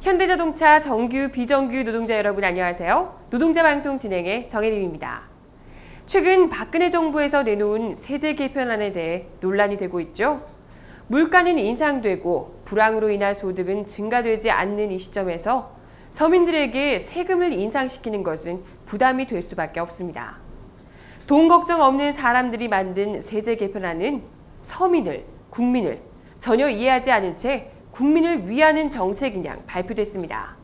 현대자동차 정규, 비정규 노동자 여러분 안녕하세요. 노동자 방송 진행의 정혜림입니다. 최근 박근혜 정부에서 내놓은 세제 개편안에 대해 논란이 되고 있죠. 물가는 인상되고 불황으로 인한 소득은 증가되지 않는 이 시점에서 서민들에게 세금을 인상시키는 것은 부담이 될 수밖에 없습니다. 돈 걱정 없는 사람들이 만든 세제 개편안은 서민을, 국민을 전혀 이해하지 않은 채 국민을 위하는 정책이냐 발표됐습니다.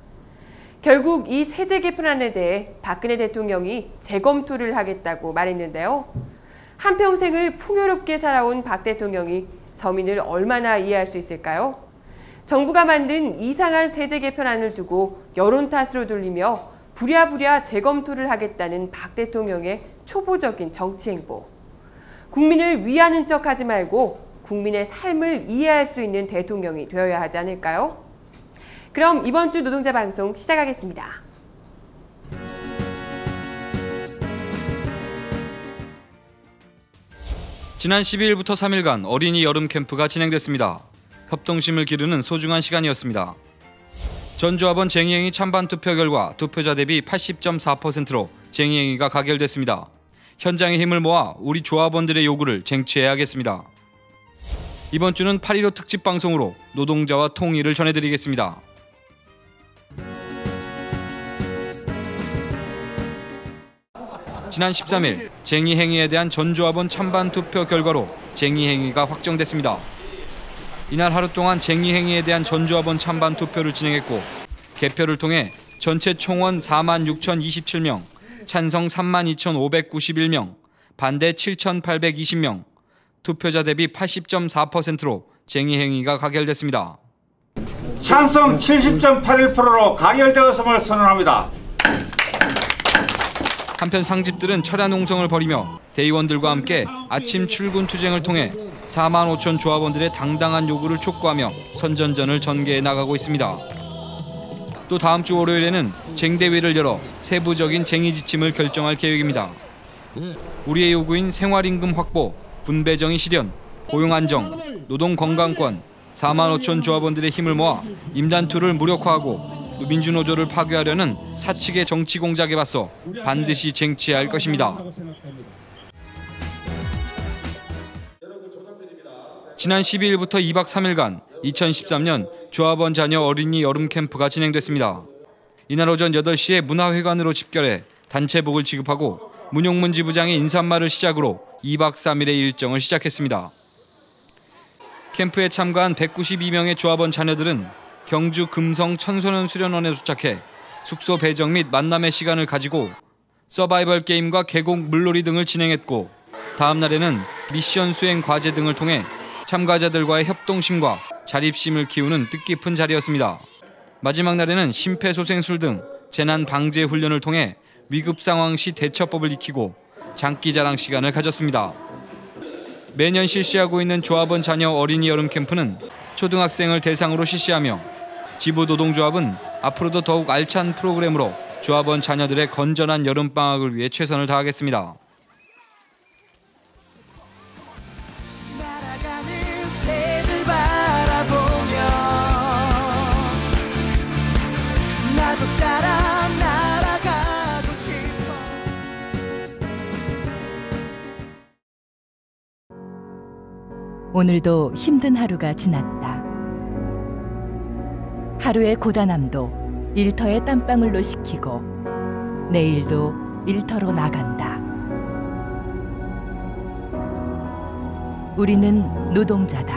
결국 이 세제 개편안에 대해 박근혜 대통령이 재검토를 하겠다고 말했는데요. 한평생을 풍요롭게 살아온 박 대통령이 서민을 얼마나 이해할 수 있을까요? 정부가 만든 이상한 세제 개편안을 두고 여론 탓으로 돌리며 부랴부랴 재검토를 하겠다는 박 대통령의 초보적인 정치 행보. 국민을 위하는 척하지 말고 국민의 삶을 이해할 수 있는 대통령이 되어야 하지 않을까요? 그럼 이번 주 노동자 방송 시작하겠습니다. 지난 12일부터 3일간 어린이 여름 캠프가 진행됐습니다. 협동심을 기르는 소중한 시간이었습니다. 전 조합원 쟁의행위 찬반 투표 결과 투표자 대비 80.4%로 쟁의행위가 가결됐습니다. 현장의 힘을 모아 우리 조합원들의 요구를 쟁취해야겠습니다. 이번 주는 8.15 특집 방송으로 노동자와 통일을 전해드리겠습니다. 지난 13일 쟁의행위에 대한 전조합원 찬반 투표 결과로 쟁의행위가 확정됐습니다. 이날 하루 동안 쟁의행위에 대한 전조합원 찬반 투표를 진행했고 개표를 통해 전체 총원 46,027명, 찬성 32,591명, 반대 7,820명, 투표자 대비 80.4%로 쟁의행위가 가결됐습니다. 찬성 70.81%로 가결되었음을 선언합니다. 한편 상집들은 철야 농성을 벌이며 대의원들과 함께 아침 출근 투쟁을 통해 4만 5천 조합원들의 당당한 요구를 촉구하며 선전전을 전개해 나가고 있습니다. 또 다음 주 월요일에는 쟁대회를 열어 세부적인 쟁의 지침을 결정할 계획입니다. 우리의 요구인 생활임금 확보, 분배정의 실현, 고용 안정, 노동 건강권, 4만 5천 조합원들의 힘을 모아 임단투를 무력화하고 민주노조를 파괴하려는 사측의 정치 공작에 맞서 반드시 쟁취해야 할 것입니다. 지난 12일부터 2박 3일간 2013년 조합원 자녀 어린이 여름 캠프가 진행됐습니다. 이날 오전 8시에 문화회관으로 집결해 단체복을 지급하고 문용문 지부장의 인사말을 시작으로 2박 3일의 일정을 시작했습니다. 캠프에 참가한 192명의 조합원 자녀들은 경주 금성 청소년 수련원에 도착해 숙소 배정 및 만남의 시간을 가지고 서바이벌 게임과 계곡 물놀이 등을 진행했고 다음 날에는 미션 수행 과제 등을 통해 참가자들과의 협동심과 자립심을 키우는 뜻깊은 자리였습니다. 마지막 날에는 심폐소생술 등 재난 방제 훈련을 통해 위급 상황 시 대처법을 익히고 장기자랑 시간을 가졌습니다. 매년 실시하고 있는 조합원 자녀 어린이 여름 캠프는 초등학생을 대상으로 실시하며 지부 노동조합은 앞으로도 더욱 알찬 프로그램으로 조합원 자녀들의 건전한 여름방학을 위해 최선을 다하겠습니다. 날아가는 새들 바라보며 나도 따라 날아가고 싶어. 오늘도 힘든 하루가 지났다. 하루의 고단함도 일터의 땀방울로 식히고 내일도 일터로 나간다. 우리는 노동자다.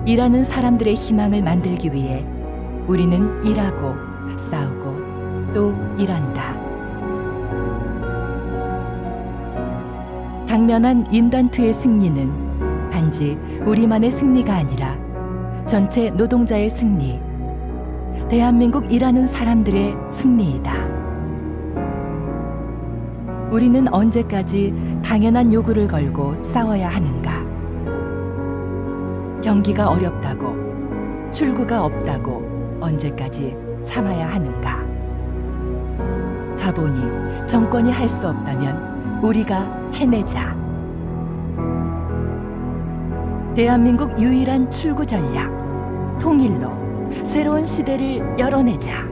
일하는 사람들의 희망을 만들기 위해 우리는 일하고 싸우고 또 일한다. 당면한 임단투의 승리는 단지 우리만의 승리가 아니라 전체 노동자의 승리, 대한민국 일하는 사람들의 승리이다. 우리는 언제까지 당연한 요구를 걸고 싸워야 하는가? 경기가 어렵다고, 출구가 없다고 언제까지 참아야 하는가? 자본이, 정권이 할 수 없다면 우리가 해내자. 대한민국 유일한 출구 전략, 통일로 새로운 시대를 열어내자.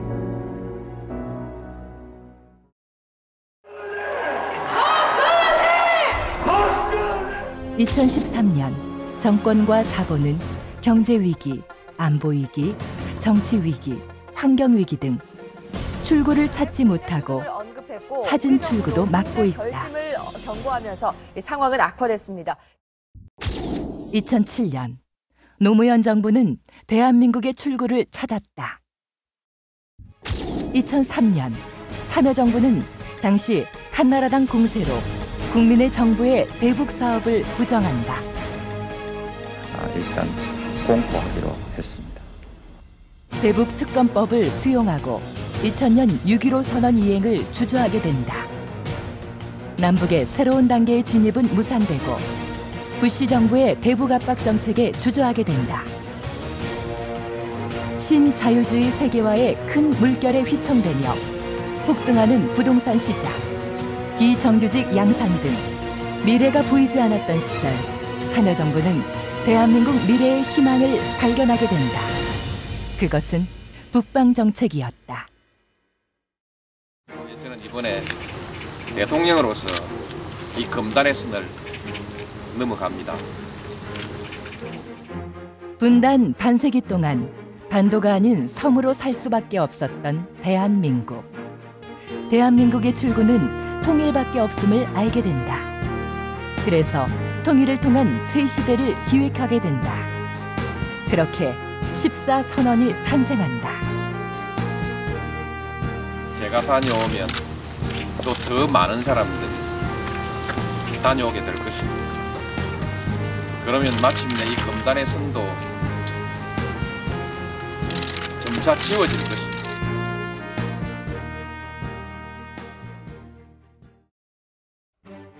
박근혜! 2013년 정권과 자본은 경제 위기, 안보 위기, 정치 위기, 환경 위기 등 출구를 찾지 못하고 찾은 출구도 막고 있다. 결심을 경고하면서 상황은 악화됐습니다. 2007년 노무현 정부는 대한민국의 출구를 찾았다. 2003년 참여정부는 당시 한나라당 공세로 국민의 정부의 대북 사업을 부정한다. 일단 공포하기로 했습니다. 대북 특검법을 수용하고 2000년 6.15 선언 이행을 주저하게 된다. 남북의 새로운 단계의 진입은 무산되고 부시 정부의 대북 압박 정책에 주저하게 된다. 신자유주의 세계화의 큰 물결에 휘청되며 폭등하는 부동산 시장, 비정규직 양산 등 미래가 보이지 않았던 시절 참여정부는 대한민국 미래의 희망을 발견하게 된다. 그것은 북방정책이었다. 저는 이번에 대통령으로서 이 금단의 선을 넘어갑니다. 분단 반세기 동안 반도가 아닌 섬으로 살 수밖에 없었던 대한민국. 대한민국의 출구는 통일밖에 없음을 알게 된다. 그래서 통일을 통한 새 시대를 기획하게 된다. 그렇게 14선언이 탄생한다. 제가 다녀오면 또 더 많은 사람들이 다녀오게 될 것입니다. 그러면 마침내 이 금단의 선도 점차 지워질 것입니다.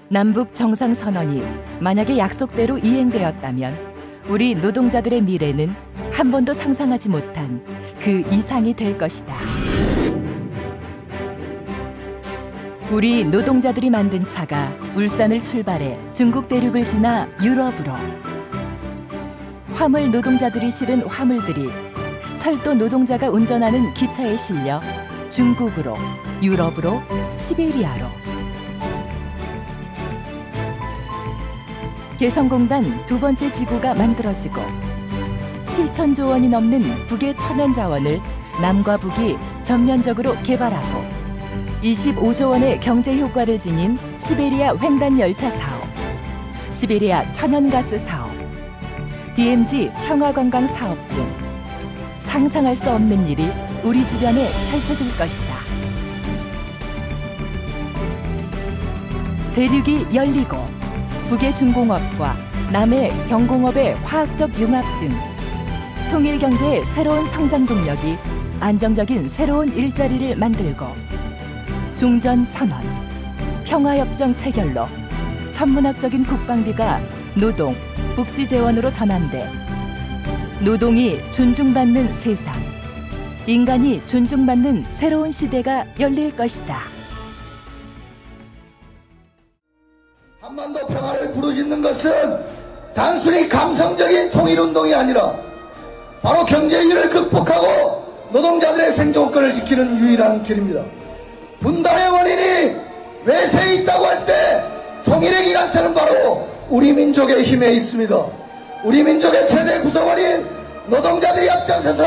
남북 정상선언이 만약에 약속대로 이행되었다면 우리 노동자들의 미래는 한 번도 상상하지 못한 그 이상이 될 것이다. 우리 노동자들이 만든 차가 울산을 출발해 중국 대륙을 지나 유럽으로, 화물 노동자들이 실은 화물들이 철도 노동자가 운전하는 기차에 실려 중국으로, 유럽으로, 시베리아로. 개성공단 두 번째 지구가 만들어지고 7천조 원이 넘는 북의 천연자원을 남과 북이 전면적으로 개발하고 25조 원의 경제 효과를 지닌 시베리아 횡단 열차 사업, 시베리아 천연가스 사업, DMZ 평화관광 사업 등 상상할 수 없는 일이 우리 주변에 펼쳐질 것이다. 대륙이 열리고 북의 중공업과 남의 경공업의 화학적 융합 등 통일 경제의 새로운 성장 동력이 안정적인 새로운 일자리를 만들고 종전선언, 평화협정 체결로 천문학적인 국방비가 노동, 복지재원으로 전환돼 노동이 존중받는 세상, 인간이 존중받는 새로운 시대가 열릴 것이다. 한반도 평화를 부르짖는 것은 단순히 감성적인 통일운동이 아니라 바로 경제위기를 극복하고 노동자들의 생존권을 지키는 유일한 길입니다. 분단의 원인이 외세에 있다고 할 때 통일의 기관차는 바로 우리 민족의 힘에 있습니다. 우리 민족의 최대 구성원인 노동자들이 앞장서서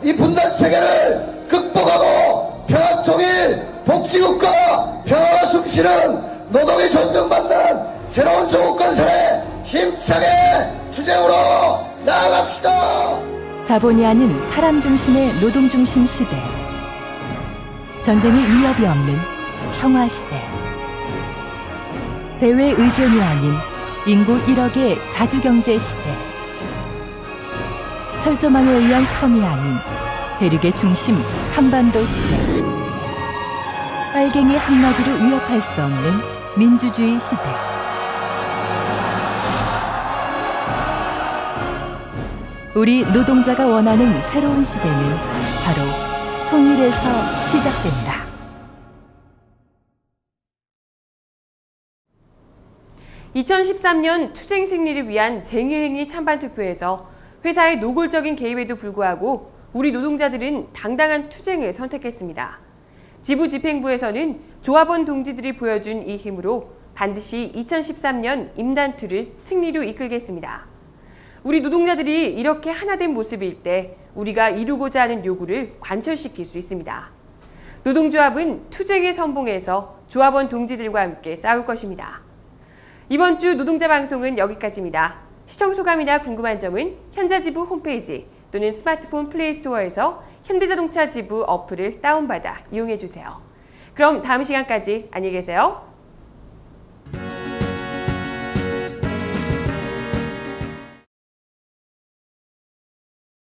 이 분단 체계를 극복하고 평화통일, 복지국가, 평화가 숨쉬는 노동이 존중받는 새로운 조국 건설에 힘차게 투쟁으로 나아갑시다. 자본이 아닌 사람 중심의 노동 중심 시대. 전쟁의 위협이 없는 평화 시대. 대외 의존이 아닌 인구 1억의 자주경제 시대. 철조망에 의한 섬이 아닌 대륙의 중심 한반도 시대. 빨갱이 한마디로 위협할 수 없는 민주주의 시대. 우리 노동자가 원하는 새로운 시대는 바로 통일에서 시작된다. (2013년) 투쟁 승리를 위한 쟁의행위 찬반 투표에서 회사의 노골적인 개입에도 불구하고 우리 노동자들은 당당한 투쟁을 선택했습니다. 지부 집행부에서는 조합원 동지들이 보여준 이 힘으로 반드시 2013년 임단투를 승리로 이끌겠습니다. 우리 노동자들이 이렇게 하나된 모습일 때 우리가 이루고자 하는 요구를 관철시킬 수 있습니다. 노동조합은 투쟁의 선봉에서 조합원 동지들과 함께 싸울 것입니다. 이번 주 노동자 방송은 여기까지입니다. 시청 소감이나 궁금한 점은 현자지부 홈페이지 또는 스마트폰 플레이스토어에서 현대자동차 지부 어플을 다운받아 이용해주세요. 그럼 다음 시간까지 안녕히 계세요.